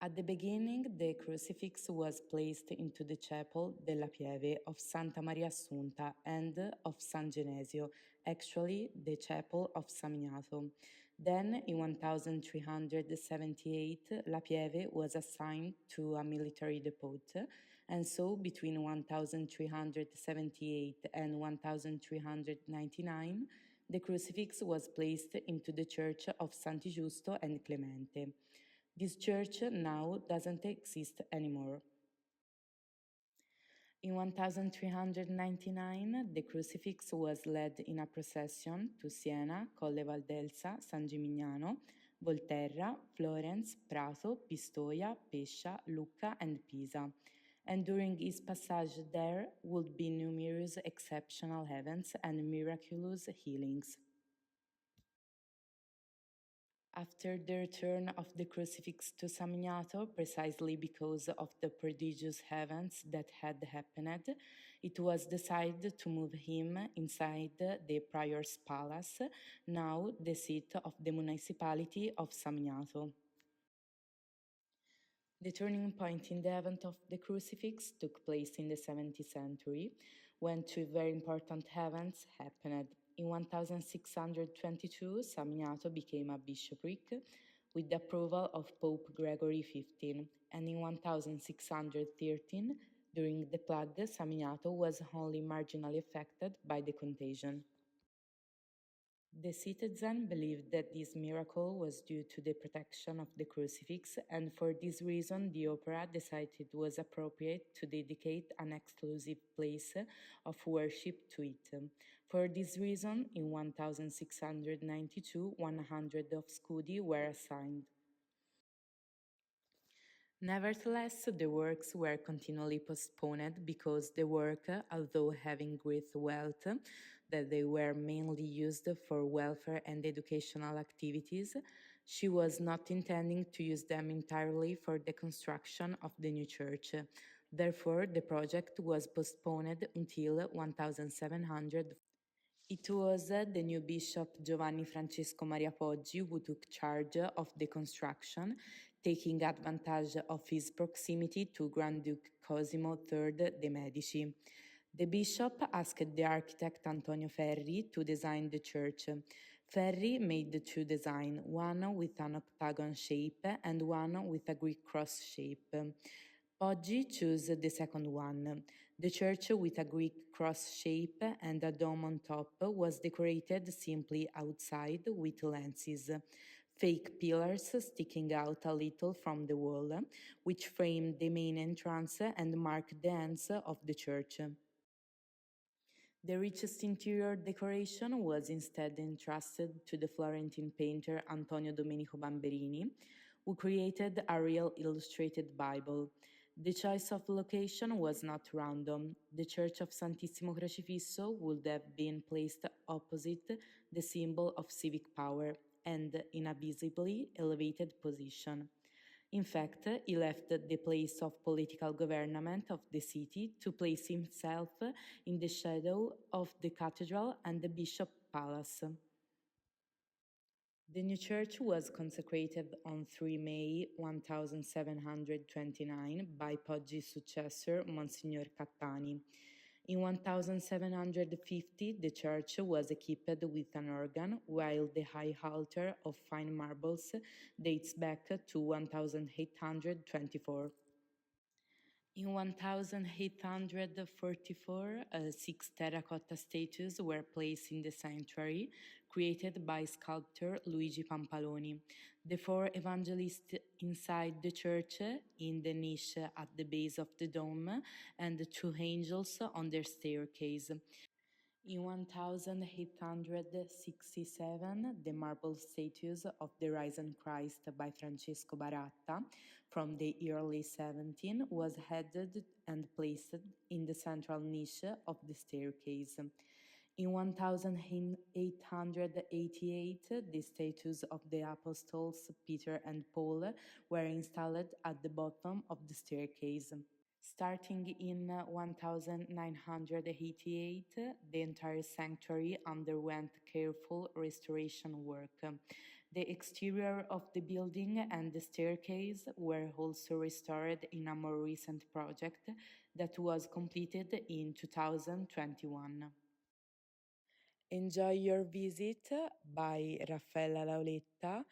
At the beginning, the crucifix was placed into the chapel della Pieve of Santa Maria Assunta and of San Genesio, actually the chapel of Samignato. Then, in 1378, La Pieve was assigned to a military depot, and so between 1378 and 1399, the crucifix was placed into the church of Santi Giusto and Clemente. This church now doesn't exist anymore. In 1399, the crucifix was led in a procession to Siena, Colle Valdelsa, San Gimignano, Volterra, Florence, Prato, Pistoia, Pescia, Lucca, and Pisa. And during his passage there would be numerous exceptional events and miraculous healings. After the return of the crucifix to Samignato, precisely because of the prodigious events that had happened, it was decided to move him inside the prior's palace, now the seat of the municipality of Samignato. The turning point in the event of the crucifix took place in the 17th century, when two very important events happened. In 1622, Samignato became a bishopric with the approval of Pope Gregory XV, and in 1613, during the plague, Samignato was only marginally affected by the contagion. The citizen believed that this miracle was due to the protection of the crucifix, and for this reason the opera decided it was appropriate to dedicate an exclusive place of worship to it. For this reason, in 1692, 100 of scudi were assigned. Nevertheless, the works were continually postponed because the work, although having great wealth, that they were mainly used for welfare and educational activities, she was not intending to use them entirely for the construction of the new church. Therefore, the project was postponed until 1700. It was the new bishop Giovanni Francesco Maria Poggi who took charge of the construction, taking advantage of his proximity to Grand Duke Cosimo III de' Medici. The bishop asked the architect Antonio Ferri to design the church. Ferri made two designs, one with an octagon shape and one with a Greek cross shape. Poggi chose the second one. The church with a Greek cross shape and a dome on top was decorated simply outside with lenses, fake pillars sticking out a little from the wall, which framed the main entrance and marked the ends of the church. The richest interior decoration was instead entrusted to the Florentine painter Antonio Domenico Bamberini, who created a real illustrated Bible. The choice of location was not random. The Church of Santissimo Crocifisso would have been placed opposite the symbol of civic power and in a visibly elevated position. In fact, he left the place of political government of the city to place himself in the shadow of the cathedral and the bishop palace. The new church was consecrated on 3 May 1729 by Poggi's successor, Monsignor Cattani. In 1750, the church was equipped with an organ, while the high altar of fine marbles dates back to 1824. In 1844, six terracotta statues were placed in the sanctuary, created by sculptor Luigi Pampaloni. The four evangelists inside the church, in the niche at the base of the dome, and the two angels on their staircase. In 1867, the marble statues of the Risen Christ by Francesco Baratta from the early 17th was added and placed in the central niche of the staircase. In 1888, the statues of the apostles Peter and Paul were installed at the bottom of the staircase. Starting in 1988, the entire sanctuary underwent careful restoration work. The exterior of the building and the staircase were also restored in a more recent project that was completed in 2021. Enjoy your visit by Raffaella Lauletta